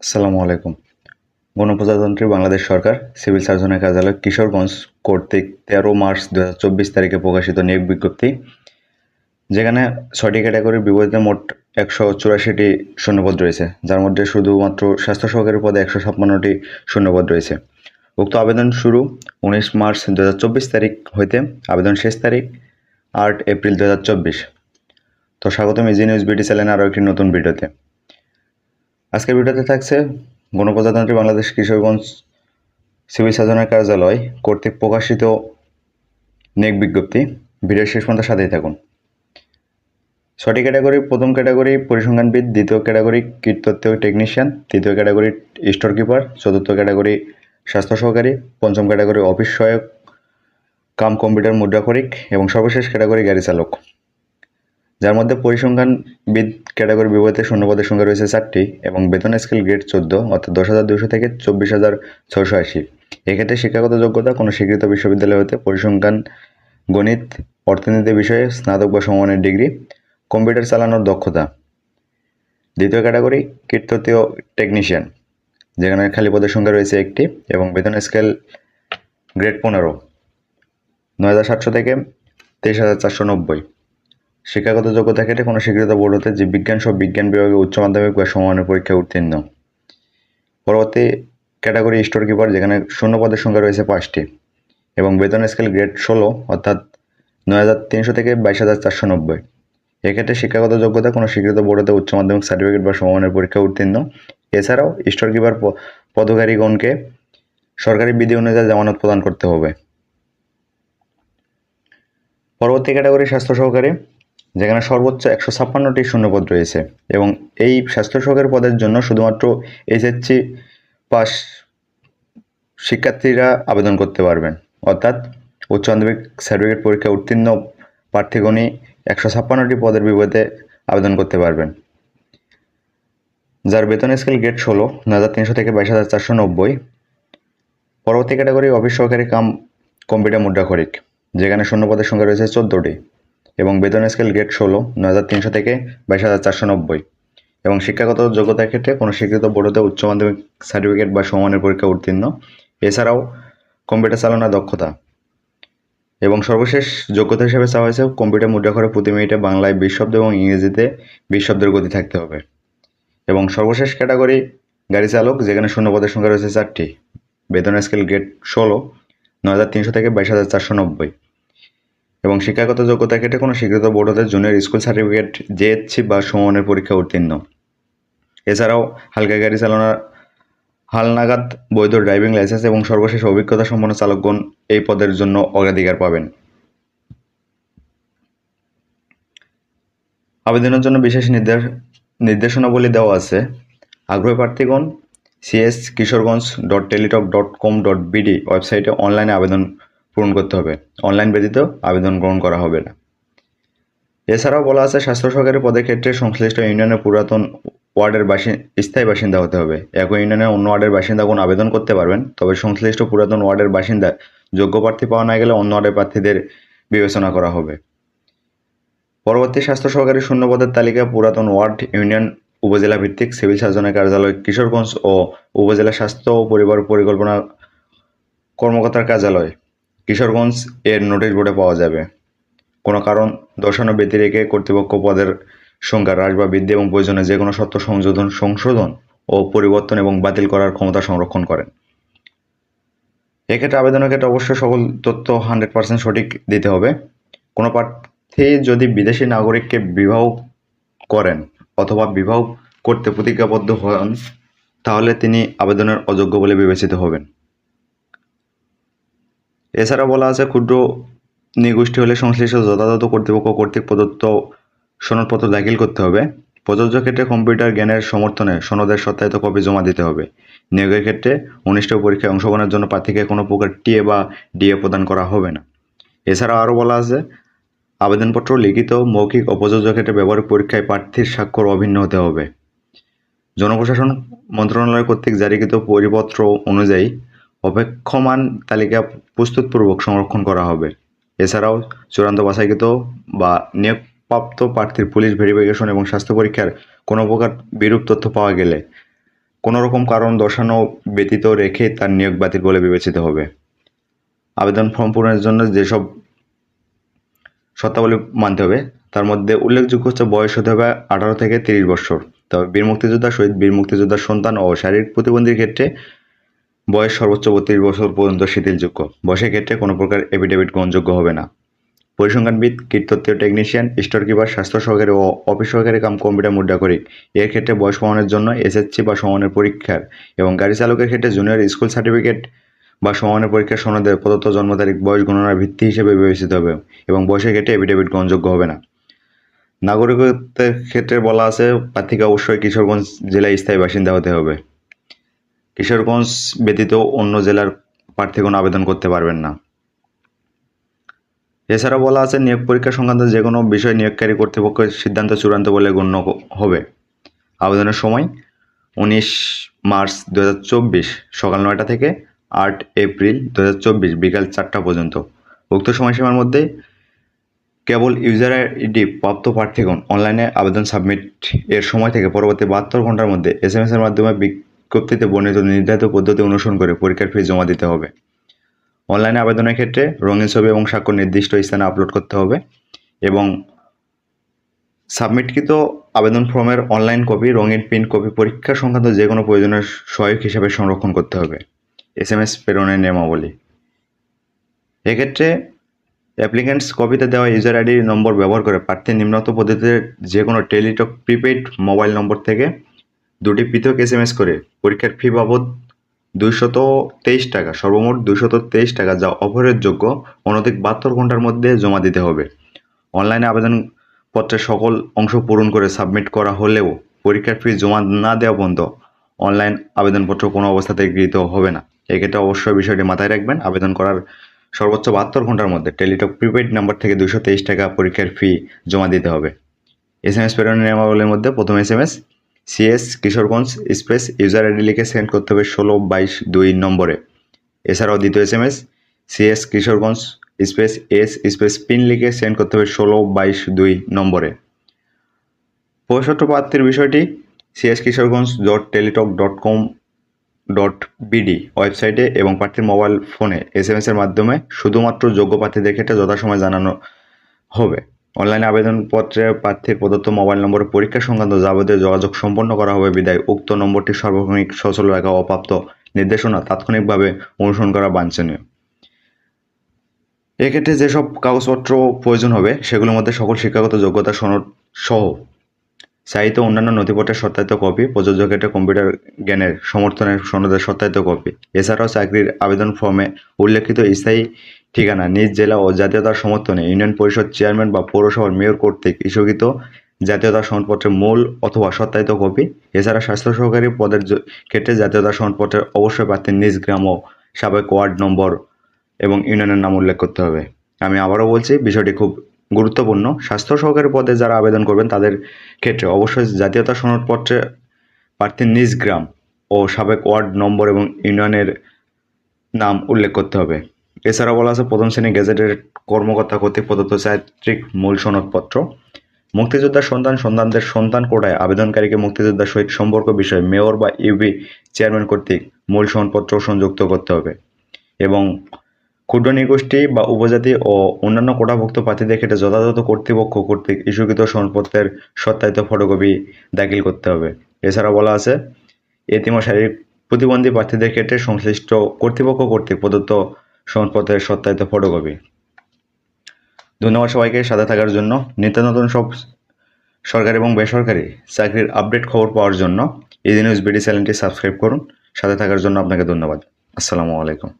আসসালামু আলাইকুম। গণপ্রজাতন্ত্রী বাংলাদেশ সরকার সিভিল সার্জনের কার্যালয় কিশোরগঞ্জ কর্তৃক 13 মার্চ 2024 তারিখে প্রকাশিত নিয়োগ বিজ্ঞপ্তি, যেখানে 6টি ক্যাটাগরির বিপরীতে মোট 184টি শূন্যপদ রয়েছে, যার মধ্যে শুধুমাত্র স্বাস্থ্য সহকারী পদে 156টি শূন্যপদ রয়েছে। উক্ত আবেদন শুরু 19 মার্চ 2024 তারিখ হইতে, আবেদন শেষ তারিখ 8 এপ্রিল 2024। তো স্বাগতম ইজি নিউজ বিডি চ্যানেলে আরও একটি নতুন ভিডিওতে। আজকের ভিডিওতে থাকছে গণপ্রজাতন্ত্রী বাংলাদেশ কিশোরগঞ্জ সিভিল সার্জনের কার্যালয় কর্তৃক প্রকাশিত নিয়োগ বিজ্ঞপ্তি। ভিডিও শেষ পর্যন্ত সাথেই থাকুন। 6টি ক্যাটাগরি: প্রথম ক্যাটাগরি পরিসংখ্যানবিদ, দ্বিতীয় ক্যাটাগরি কীটতত্ত্ব টেকনিশিয়ান, তৃতীয় ক্যাটাগরি স্টোর কিপার, চতুর্থ ক্যাটাগরি স্বাস্থ্য সহকারী, পঞ্চম ক্যাটাগরি অফিস সহায়ক কাম কম্পিউটার মুদ্রাক্ষরিক এবং সর্বশেষ ক্যাটাগরি গাড়ি চালক। যার মধ্যে পরিসংখ্যানবিদ ক্যাটাগরির বিপরীতে শূন্যপদের সংখ্যা রয়েছে 4টি এবং বেতন স্কেল গ্রেড 14, অর্থাৎ 10,200 থেকে 24,680। এক্ষেত্রে শিক্ষাগত যোগ্যতা কোনো স্বীকৃত বিশ্ববিদ্যালয় হতে পরিসংখ্যান, গণিত, অর্থনীতি বিষয়ে স্নাতক বা সমমানের ডিগ্রি, কম্পিউটার চালানোর দক্ষতা। দ্বিতীয় ক্যাটাগরি কীটতত্ত্ব টেকনিশিয়ান, যেখানে খালি পদের সংখ্যা রয়েছে 1টি এবং বেতন স্কেল গ্রেড 15, 9,700 থেকে 23,490। শিক্ষাগত যোগ্যতা ক্ষেত্রে কোনো স্বীকৃত বোর্ড হতে জীববিজ্ঞান সব বিজ্ঞান বিভাগে উচ্চ মাধ্যমিক বা সমমানের পরীক্ষায় উত্তীর্ণ। পরবর্তী ক্যাটাগরি স্টোর কিপার, যেখানে শূন্যপদের সংখ্যা রয়েছে 5টি এবং বেতন স্কেল গ্রেড 16, অর্থাৎ 9,300 থেকে 22,490। এক্ষেত্রে শিক্ষাগত যোগ্যতা কোনো স্বীকৃত বোর্ড হতে উচ্চ মাধ্যমিক সার্টিফিকেট বা সমমানের পরীক্ষায় উত্তীর্ণ। এছাড়াও স্টোর কিপার পদকারীগণকে সরকারি বিধি অনুযায়ী জামানত প্রদান করতে হবে। পরবর্তী ক্যাটাগরি স্বাস্থ্য সহকারী, যেখানে সর্বোচ্চ 156টি শূন্যপদ রয়েছে এবং এই স্বাস্থ্য সহকারী পদের জন্য শুধুমাত্র এইচএসসি পাস শিক্ষার্থীরা আবেদন করতে পারবেন, অর্থাৎ উচ্চ মাধ্যমিক সার্টিফিকেট পরীক্ষায় উত্তীর্ণ প্রার্থীগণই 156টি পদের বিপরীতে আবেদন করতে পারবেন। যার বেতন স্কেল গ্রেড 16, 9,300 থেকে 22,490। পরবর্তী ক্যাটাগরি অফিস সহকারী কাম কম্পিউটার মুদ্রাক্ষরিক, যেখানে শূন্যপদের সংখ্যা রয়েছে 14টি এবং বেতন স্কেল গ্রেড 16, 9,300 থেকে 22,490 এবং শিক্ষাগত যোগ্যতার ক্ষেত্রে কোনো স্বীকৃত বোর্ড হতে উচ্চ মাধ্যমিক সার্টিফিকেট বা সমমানের পরীক্ষা উত্তীর্ণ। এছাড়াও কম্পিউটার চালানোর দক্ষতা এবং সর্বশেষ যোগ্যতা হিসেবে চাওয়া হয়েছে কম্পিউটার মুদ্রাক্ষরে প্রতি মিনিটে বাংলায় 20 শব্দ এবং ইংরেজিতে 20 শব্দের গতি থাকতে হবে। এবং সর্বশেষ ক্যাটাগরি গাড়ি চালক, যেখানে শূন্যপদের সংখ্যা রয়েছে 4টি, বেতন স্কেল গ্রেড 16, 9,300 থেকে 22,490 এবং শিক্ষাগত যোগ্যতার ক্ষেত্রে কোনো স্বীকৃত বোর্ড হতে জুনিয়র স্কুল সার্টিফিকেট, জেএসসি বা সমমানের পরীক্ষা উত্তীর্ণ। এছাড়াও হালকা গাড়ি চালানোর হালনাগাদ বৈধ ড্রাইভিং লাইসেন্স এবং সর্বশেষ অভিজ্ঞতা সম্পন্ন চালকগণ এই পদের জন্য অগ্রাধিকার পাবেন। আবেদনের জন্য বিশেষ নির্দেশনাবলী দেওয়া আছে। আগ্রহী প্রার্থীগণ cs.kisorganj.teletalk.com.bd ওয়েবসাইটে অনলাইনে আবেদন পূরণ করতে হবে। অনলাইন ব্যতীত আবেদন গ্রহণ করা হবে না। এছাড়াও বলা আছে, স্বাস্থ্য সহকারী পদের ক্ষেত্রে সংশ্লিষ্ট ইউনিয়নের পুরাতন ওয়ার্ডের স্থায়ী বাসিন্দা হতে হবে। একই ইউনিয়নের অন্য ওয়ার্ডের বাসিন্দাগণ আবেদন করতে পারবেন, তবে সংশ্লিষ্ট পুরাতন ওয়ার্ডের বাসিন্দা যোগ্য প্রার্থী পাওয়া না গেলে অন্য ওয়ার্ডের প্রার্থীদের বিবেচনা করা হবে। পরবর্তী স্বাস্থ্য সহকারী শূন্যপদের তালিকা পুরাতন ওয়ার্ড, ইউনিয়ন, উপজেলা ভিত্তিক সিভিল সার্জনের কার্যালয় কিশোরগঞ্জ ও উপজেলা স্বাস্থ্য ও পরিবার পরিকল্পনা কর্মকর্তার কার্যালয় কিশোরগঞ্জ এর নোটিশ বোর্ডে পাওয়া যাবে। কোনো কারণ দর্শানো ব্যতি রেখে কর্তৃপক্ষ পদের সংখ্যা হ্রাস বা বৃদ্ধি এবং প্রয়োজনে যে কোনো শর্ত সংশোধন ও পরিবর্তন এবং বাতিল করার ক্ষমতা সংরক্ষণ করেন। এক্ষেত্রে আবেদনের ক্ষেত্রে অবশ্যই সকল তথ্য 100% সঠিক দিতে হবে। কোনো প্রার্থী যদি বিদেশি নাগরিককে বিবাহ করেন অথবা বিবাহ করতে প্রতিজ্ঞাবদ্ধ হন, তাহলে তিনি আবেদনের অযোগ্য বলে বিবেচিত হবেন। এছাড়া বলা আছে, ক্ষুদ্র নৃগোষ্ঠী হলে সংশ্লিষ্ট যথাযথ কর্তৃপক্ষ কর্তৃক প্রদত্ত সনদপত্র দাখিল করতে হবে। প্রযোজ্য ক্ষেত্রে কম্পিউটার জ্ঞানের সমর্থনে সনদের সত্যায়িত কপি জমা দিতে হবে। নিয়োগের ক্ষেত্রে অনুষ্ঠিত পরীক্ষায় অংশগ্রহণের জন্য প্রার্থীকে কোনো প্রকার টিএ বা ডিএ প্রদান করা হবে না। এছাড়া আরও বলা আছে, আবেদনপত্র লিখিত, মৌখিক ও প্রযোজ্য ক্ষেত্রে ব্যবহারিক পরীক্ষায় প্রার্থীর স্বাক্ষর অভিন্ন হতে হবে। জনপ্রশাসন মন্ত্রণালয় কর্তৃক জারিকৃত পরিপত্র অনুযায়ী অপেক্ষমান তালিকা প্রস্তুতপূর্বক সংরক্ষণ করা হবে। এছাড়াও চূড়ান্ত বাছাইকৃত বা নিয়োগপ্রাপ্ত প্রার্থীর পুলিশ ভেরিফিকেশন এবং স্বাস্থ্য পরীক্ষার কোনো প্রকার বিরূপ তথ্য পাওয়া গেলে কোনো রকম কারণ দর্শানো ব্যতীত রেখে তার নিয়োগ বাতিল বলে বিবেচিত হবে। আবেদন ফর্ম পূরণের জন্য যেসব শর্তাবলী মানতে হবে তার মধ্যে উল্লেখযোগ্য হচ্ছে বয়স হতে হবে 18 থেকে 30 বছর। তবে বীর মুক্তিযোদ্ধা, শহীদ, বীর মুক্তিযোদ্ধার সন্তান ও শারীরিক প্রতিবন্ধীর ক্ষেত্রে বয়স সর্বোচ্চ 32 বছর পর্যন্ত শিথিলযোগ্য। বয়সের ক্ষেত্রে কোনো প্রকার এফিডেভিট গ্রহণযোগ্য হবে না। পরিসংখ্যানবিদ, কীটতত্ত্বীয় টেকনিশিয়ান, স্টোর কিপার, স্বাস্থ্য সহকারী ও অফিস সহকারী কাম কম্পিউটার মুদ্রাকরিক এর ক্ষেত্রে বয়স প্রমাণের জন্য এসএসসি বা সমমানের পরীক্ষার এবং গাড়ি চালকের ক্ষেত্রে জুনিয়র স্কুল সার্টিফিকেট বা সমমানের পরীক্ষার সনদে প্রদত্ত জন্ম তারিখ বয়স গণনার ভিত্তি হিসেবে বিবেচিত হবে এবং বয়সের ক্ষেত্রে এফিডেভিট গ্রহণযোগ্য হবে না। নাগরিকত্বের ক্ষেত্রে বলা আছে প্রার্থীকে অবশ্যই কিশোরগঞ্জ জেলায় স্থায়ী বাসিন্দা হতে হবে। কিশোরগঞ্জ ব্যতীত অন্য জেলার প্রার্থীগণ আবেদন করতে পারবেন না। এছাড়া বলা আছে নিয়োগ পরীক্ষা সংক্রান্ত যে কোনো বিষয় নিয়োগকারী কর্তৃপক্ষের সিদ্ধান্ত চূড়ান্ত বলে গণ্য হবে। আবেদনের সময় 19 মার্চ 2024 সকাল 9টা থেকে 8 এপ্রিল 2024 বিকাল 4টা পর্যন্ত। উক্ত সময়সীমার মধ্যে কেবল ইউজার আইডি প্রাপ্ত প্রার্থীগণ অনলাইনে আবেদন সাবমিট এর সময় থেকে পরবর্তী 72 ঘন্টার মধ্যে SMS এর মাধ্যমে বিজ্ঞপ্তিতে বর্ণিত নির্ধারিত পদ্ধতি অনুসরণ করে পরীক্ষার ফি জমা দিতে হবে। অনলাইনে আবেদনের ক্ষেত্রে রঙিন ছবি এবং স্বাক্ষর নির্দিষ্ট স্থানে আপলোড করতে হবে এবং সাবমিটকৃত আবেদন ফর্মের অনলাইন কপি, রঙিন প্রিন্ট কপি পরীক্ষা সংক্রান্ত যে কোনো প্রয়োজনীয় সহায়ক হিসাবে সংরক্ষণ করতে হবে। SMS প্রেরণের নিয়মাবলী। এক্ষেত্রে অ্যাপ্লিক্যান্টস কপিতে দেওয়া ইউজার আইডি নম্বর ব্যবহার করে প্রার্থী নিম্নোক্ত পদ্ধতিতে যে কোনো টেলিটক প্রিপেইড মোবাইল নম্বর থেকে 2টি পৃথক SMS করে পরীক্ষার ফি বাবদ 223 টাকা, সর্বমোট 223 টাকা, যা অপরিহার্যযোগ্য, অনধিক 72 ঘন্টার মধ্যে জমা দিতে হবে। অনলাইনে আবেদনপত্রের সকল অংশ পূরণ করে সাবমিট করা হলেও পরীক্ষার ফি জমা না দেওয়া পর্যন্ত অনলাইন আবেদনপত্র কোনো অবস্থাতেই গৃহীত হবে না। এক্ষেত্রে অবশ্যই বিষয়টি মাথায় রাখবেন। আবেদন করার সর্বোচ্চ 72 ঘন্টার মধ্যে টেলিটক প্রিপেইড নাম্বার থেকে 223 টাকা পরীক্ষার ফি জমা দিতে হবে। SMS প্রেরণের নিয়মাবলীর মধ্যে প্রথম SMS CS Kishoreganj space user ID লিখে সেন্ড করতে হবে 1622 নম্বরে। এছাড়াও দ্বিতীয় SMS CS Kishoreganj space space pin লিখে সেন্ড করতে হবে 1622 নম্বরে। প্রবেশপত্র প্রার্থীর বিষয়টি cs.teletalk.com.bd ওয়েবসাইটে এবং প্রার্থীর মোবাইল ফোনে SMS এর মাধ্যমে শুধুমাত্র যোগ্য প্রার্থীদের ক্ষেত্রে যথাসময়ে জানানো হবে। অনলাইনে আবেদনপত্রে প্রার্থীর প্রদত্ত মোবাইল নম্বরে পরীক্ষা সংক্রান্ত যাবতীয় যোগাযোগ সম্পন্ন করা হবে বিধায় উক্ত নম্বরটি সার্বক্ষণিক সচল রাখা অপ্রাপ্ত নির্দেশনা তাৎক্ষণিকভাবে অনুসরণ করা বাঞ্ছনীয়। এক্ষেত্রে যেসব কাগজপত্র প্রয়োজন হবে সেগুলোর মধ্যে সকল শিক্ষাগত যোগ্যতা সনদ সহ চাহিত অন্যান্য নথিপত্রের সত্যায়িত কপি, প্রযোজ্য ক্ষেত্রে কম্পিউটার জ্ঞানের সমর্থনের সনদের সত্যায়িত কপি। এছাড়াও চাকরির আবেদন ফর্মে উল্লেখিত স্থায়ী ঠিকানা, নিজ জেলা ও জাতীয়তার সমর্থনে ইউনিয়ন পরিষদ চেয়ারম্যান বা পৌরসভার মেয়র কর্তৃক ইস্যুকৃত জাতীয়তার সনদপত্রের মূল অথবা সত্যায়িত কপি। এছাড়া স্বাস্থ্য সহকারী পদের ক্ষেত্রে জাতীয়তার সনদপত্রের অবশ্যই প্রার্থীর নিজ গ্রাম ও সাবেক ওয়ার্ড নম্বর এবং ইউনিয়নের নাম উল্লেখ করতে হবে। আমি আবারও বলছি, বিষয়টি খুব গুরুত্বপূর্ণ। স্বাস্থ্য সহকারী পদে যারা আবেদন করবেন তাদের ক্ষেত্রে অবশ্যই জাতীয়তা সনদপত্রে প্রার্থীর নিজ গ্রাম ও সাবেক ওয়ার্ড নম্বর এবং ইউনিয়নের নাম উল্লেখ করতে হবে। এছাড়া বলা আছে প্রথম শ্রেণী গেজেটের কর্মকর্তা কর্তৃক প্রদত্ত চারিত্রিক মূল সনদপত্র। মুক্তিযোদ্ধার সন্তানদের সন্তান কোটায় আবেদনকারীকে মুক্তিযোদ্ধার সহিত সম্পর্ক বিষয়ে মেয়র বা ইউবি চেয়ারম্যান কর্তৃক মূল সনদপত্র সংযুক্ত করতে হবে এবং ক্ষুদ্র নৃগোষ্ঠী বা উপজাতি ও অন্যান্য কোটাভুক্ত প্রার্থীদের ক্ষেত্রে যথাযথ কর্তৃপক্ষ কর্তৃক ইস্যুকৃত সনদপত্রের সত্যায়িত ফটোকপি দাখিল করতে হবে। এছাড়া বলা আছে এতিম ও শারীরিক প্রতিবন্ধী প্রার্থীদের ক্ষেত্রে সংশ্লিষ্ট কর্তৃপক্ষ কর্তৃক প্রদত্ত সনদপত্রের সত্যায়িত ফটোকপি। ধন্যবাদ সবাইকে সাথে থাকার জন্য। নিত্য নতুন সব সরকারি এবং বেসরকারি চাকরির আপডেট খবর পাওয়ার জন্য ইজি নিউজ বিডি চ্যানেলটি সাবস্ক্রাইব করুন। সাথে থাকার জন্য আপনাকে ধন্যবাদ। আসসালামু আলাইকুম।